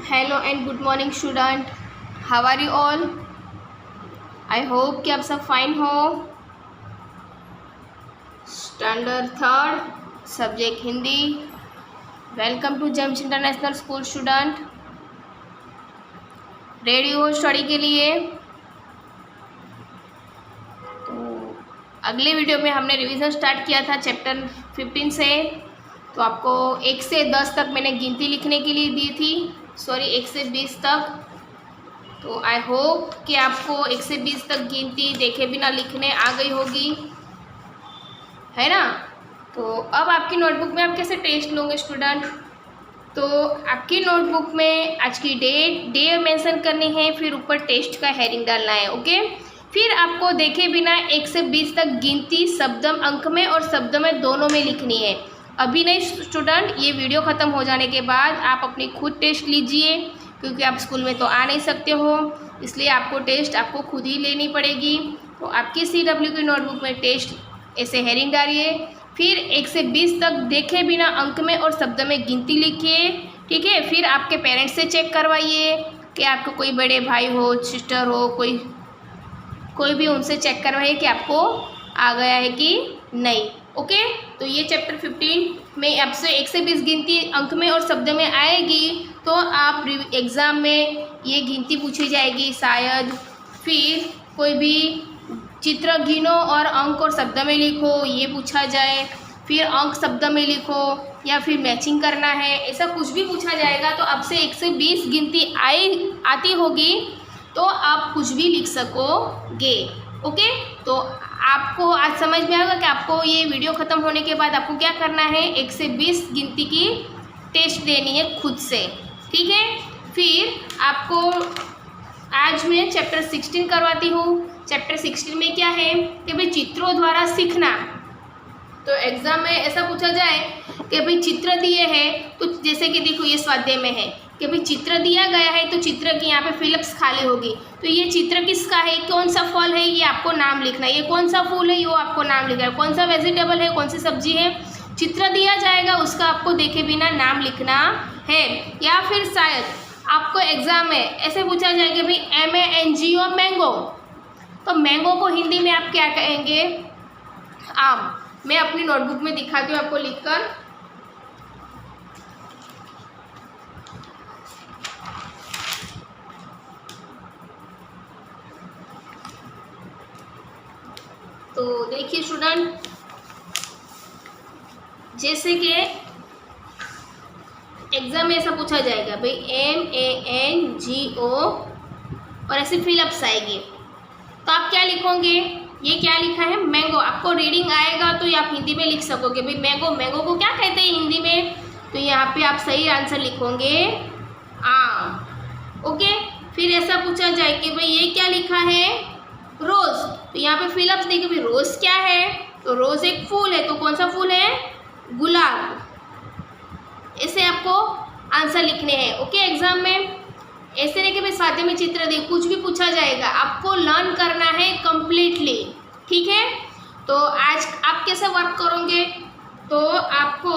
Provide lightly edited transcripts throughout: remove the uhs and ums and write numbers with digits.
Hello and good morning student, how are you all. I hope कि आप सब fine हो। Standard third subject Hindi. Welcome to Gems international school student. Ready हो study के लिए? तो अगले वीडियो में हमने रिवीजन स्टार्ट किया था चैप्टर 15 से। तो आपको 1 से 10 तक मैंने गिनती लिखने के लिए दी थी, 1 से 20 तक। तो आई होप कि आपको 1 से 20 तक गिनती देखे बिना लिखने आ गई होगी, है ना। तो अब आपकी नोटबुक में आप कैसे टेस्ट लोगे स्टूडेंट? तो आपकी नोटबुक में आज की डे मेंशन करनी है, फिर ऊपर टेस्ट का हेडिंग डालना है, ओके। फिर आपको देखे बिना 1 से 20 तक गिनती शब्दम अंक में और शब्द में दोनों में लिखनी है। अभी नहीं स्टूडेंट, ये वीडियो ख़त्म हो जाने के बाद आप अपनी खुद टेस्ट लीजिए, क्योंकि आप स्कूल में तो आ नहीं सकते हो, इसलिए आपको टेस्ट आपको खुद ही लेनी पड़ेगी। तो आपकी CW की नोटबुक में टेस्ट ऐसे हेडिंग डालिए, फिर 1 से 20 तक देखे बिना अंक में और शब्द में गिनती लिखिए, ठीक है। फिर आपके पेरेंट्स से चेक करवाइए कि आपको कोई बड़े भाई हो, सिस्टर हो, कोई भी, उनसे चेक करवाइए कि आपको आ गया है कि नहीं, ओके। तो ये चैप्टर 15 में आपसे 1 से 20 गिनती अंक में और शब्द में आएगी, तो आप एग्ज़ाम में ये गिनती पूछी जाएगी शायद। फिर कोई भी चित्र गिनो और अंक और शब्द में लिखो, ये पूछा जाए। फिर अंक शब्द में लिखो, या फिर मैचिंग करना है, ऐसा कुछ भी पूछा जाएगा। तो आपसे 1 से 20 गिनती आती होगी, तो आप कुछ भी लिख सकोगे, ओके। तो आपको आज समझ में आएगा कि आपको ये वीडियो ख़त्म होने के बाद आपको क्या करना है। 1 से 20 गिनती की टेस्ट देनी है खुद से, ठीक है। फिर आपको आज मैं चैप्टर 16 करवाती हूँ। चैप्टर 16 में क्या है कि भाई चित्रों द्वारा सीखना। तो एग्ज़ाम में ऐसा पूछा जाए कि भाई चित्र दिए हैं, तो जैसे कि देखो ये स्वाध्याय में है कि भाई चित्र दिया गया है, तो चित्र की यहाँ पे फिलअप्स खाली होगी। तो ये चित्र किसका है, कौन सा फल है, ये आपको नाम लिखना है। ये कौन सा फूल है, ये आपको नाम लिखना है। कौन सा वेजिटेबल है, कौन सी सब्जी है, चित्र दिया जाएगा, उसका आपको देखे बिना नाम लिखना है। या फिर शायद आपको एग्जाम में ऐसे पूछा जाए कि भाई MANGO मैंगो, तो मैंगो को हिंदी में आप क्या कहेंगे? आम। मैं अपनी नोटबुक में दिखाती हूँ आपको लिखकर। तो देखिए स्टूडेंट, जैसे कि एग्जाम में ऐसा पूछा जाएगा भाई MANGO और ऐसे फिलअप्स आएगी, तो आप क्या लिखोगे? ये क्या लिखा है? मैंगो। आपको रीडिंग आएगा तो ये आप हिंदी में लिख सकोगे भाई मैंगो। मैंगो को क्या कहते हैं हिंदी में? तो यहाँ पे आप सही आंसर लिखोगे आम, ओके। फिर ऐसा पूछा जाए कि भाई ये क्या लिखा है? रोज़। तो यहाँ पे फिलअप्स देखिए भाई रोज़ क्या है? तो रोज़ एक फूल है, तो कौन सा फूल है? गुलाब। ऐसे आपको आंसर लिखने हैं, ओके। एग्जाम में ऐसे नहीं कि भाई स्वाध्याय में चित्र दे, कुछ भी पूछा जाएगा, आपको लर्न करना है कंप्लीटली, ठीक है। तो आज आप कैसे वर्क करोगे? तो आपको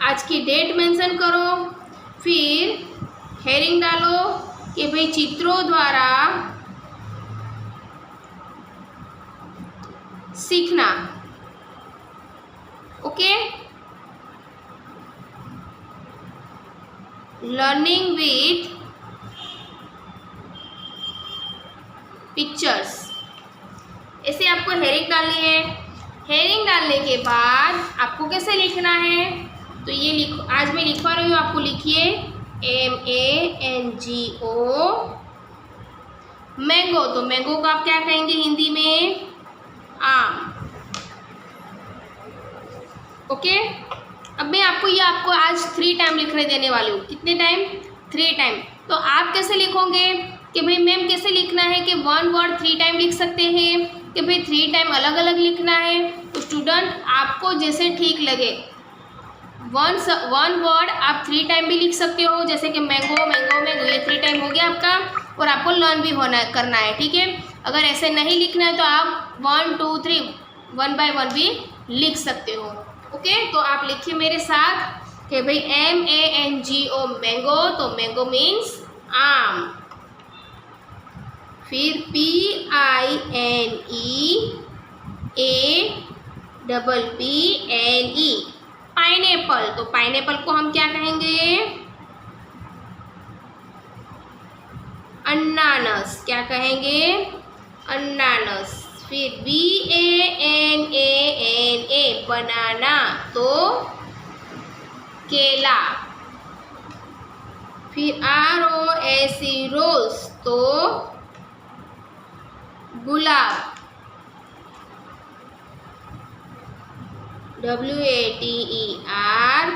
आज की डेट मेंशन करो, फिर हेडिंग डालो कि भाई चित्रों द्वारा सीखना, ओके। लर्निंग विथ पिक्चर्स, ऐसे आपको हेडिंग डालनी है। हेडिंग डालने के बाद आपको कैसे लिखना है? तो ये लिखो, आज मैं लिखवा रही हूँ, आपको लिखिए MANGO मैंगो। तो मैंगो को आप क्या कहेंगे हिंदी में? आम, ओके। अब मैं आपको आज 3 टाइम लिखने देने वाली हूँ। कितने टाइम? 3 टाइम। तो आप कैसे लिखोगे कि भाई मैम कैसे लिखना है कि 1 वर्ड 3 टाइम लिख सकते हैं कि भाई 3 टाइम अलग अलग लिखना है? तो स्टूडेंट आपको जैसे ठीक लगे, 1 वर्ड आप 3 टाइम भी लिख सकते हो, जैसे कि मैंगो मैंगो मैंगो, ये 3 टाइम हो गया आपका, और आपको लर्न भी करना है, ठीक है। अगर ऐसे नहीं लिखना है तो आप 1 2 3 1 बाय 1 भी लिख सकते हो, ओके, तो आप लिखिए मेरे साथ कि भाई MANGO मैंगो, तो मैंगो मीन्स आम। फिर PINEAPPNE पाइनएप्पल, तो पाइनएप्पल को हम क्या कहेंगे? अनानास। क्या कहेंगे? अनानास। फिर BANANA बनाना, तो केला। फिर ROSE रोज, तो गुलाब। WATERMELON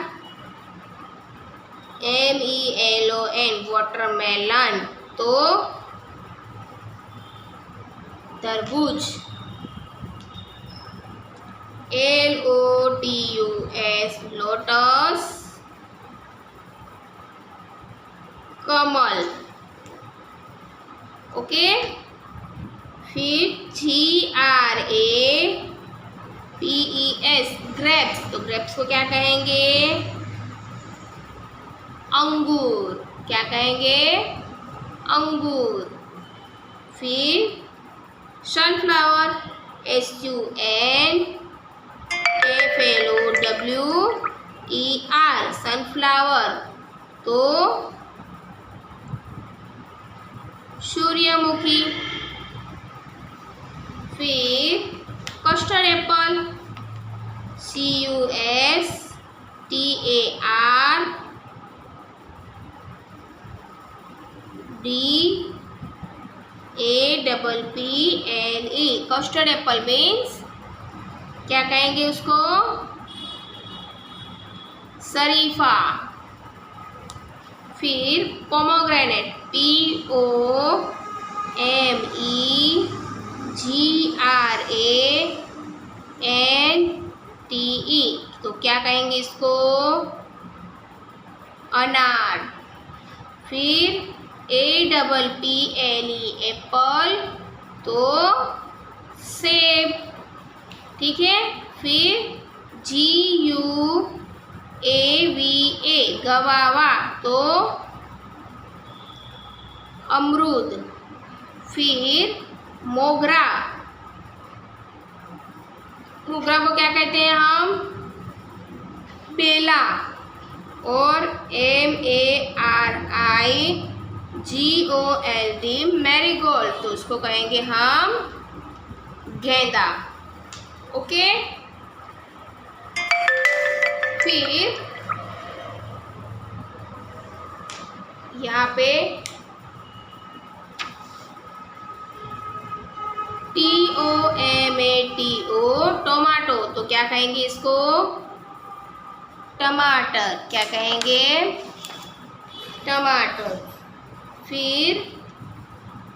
वाटरमेलन, तो तरबूज। LOTUS लोटस, कमल। ओके, फिर GRAPES ग्रेप्स, तो ग्रेप्स को क्या कहेंगे? अंगूर। क्या कहेंगे? अंगूर। फिर सनफ्लावर, SUNFLOWER सनफ्लावर, तो सूर्यमुखी। फिर custard Apple, CUSTARDAPPLE custard Apple means क्या कहेंगे उसको? शरीफा। फिर पोमोग्रेनेट, POMEGRANTE, तो क्या कहेंगे इसको? अनार। फिर APPLE एप्पल, तो सेब। ठीक है। फिर GUAVA गवावा, तो अमरूद। फिर मोगरा, मोगरा को क्या कहते हैं हम? बेला। और MARIGOLD मैरीगोल्ड, तो उसको कहेंगे हम गेंदा। ओके, फिर यहाँ पे TOMATO टोमेटो, तो क्या कहेंगे इसको? टमाटर। क्या कहेंगे? टमाटर। फिर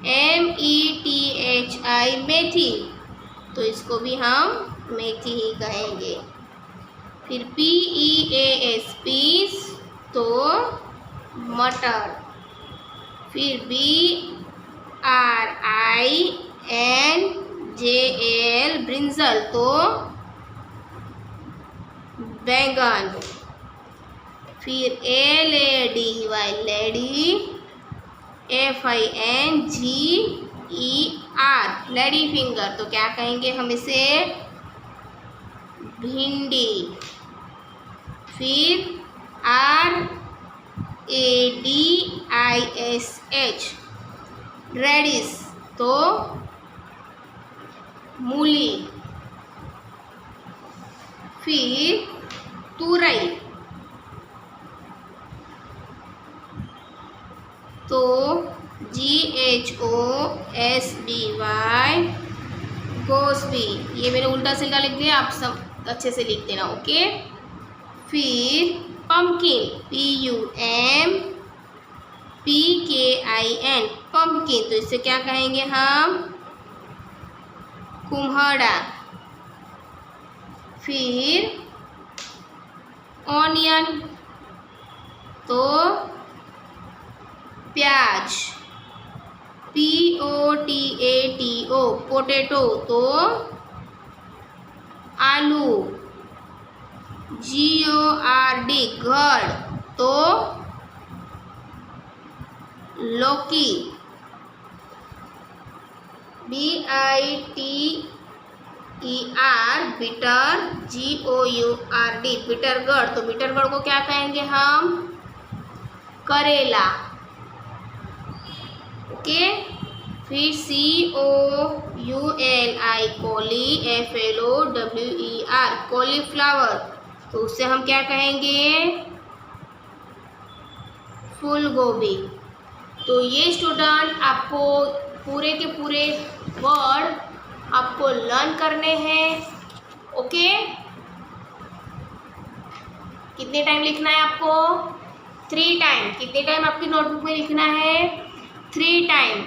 METHI मेथी, तो इसको भी हम मेथी ही कहेंगे। फिर PEAS पीस, तो मटर। फिर BRINJAL ब्रिंजल, तो बैंगन। फिर LADY lady, FINGER lady finger, तो क्या कहेंगे हम इसे? भिंडी। फिर RADISH रेडिश, तो मूली। फिर तुरई, तो GHOSBY गोसबी। ये मैंने उल्टा सीधा लिख दिया, आप सब अच्छे से लिख देना। ओके, फिर पम्पकिन, PUMPKIN पम्पकिन, तो इसे क्या कहेंगे हम? कुम्हड़ा। फिर ऑनियन, तो प्याज। POTATO पोटैटो, तो आलू। GORD गॉड, तो लौकी, BITER बिटर, GOURD बिटरगढ़, तो बिटरगढ़ को क्या कहेंगे हम? करेला। ओके, फिर COULI कोली, FLOWER कॉलीफ्लावर, तो उसे हम क्या कहेंगे? फूल गोभी। तो ये स्टूडेंट आपको पूरे के पूरे वर्ड आपको लर्न करने हैं। ओके, कितने टाइम लिखना है आपको? 3 टाइम। कितने टाइम आपकी नोटबुक में लिखना है? 3 टाइम।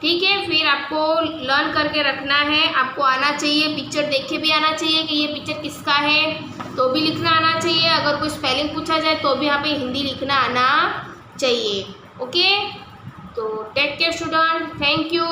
ठीक है, फिर आपको लर्न करके रखना है। आपको आना चाहिए, पिक्चर देख के भी आना चाहिए कि ये पिक्चर किसका है, तो भी लिखना आना चाहिए। अगर कोई स्पेलिंग पूछा जाए तो भी यहाँ पे हिंदी लिखना आना चाहिए। ओके, तो take care student, thank you.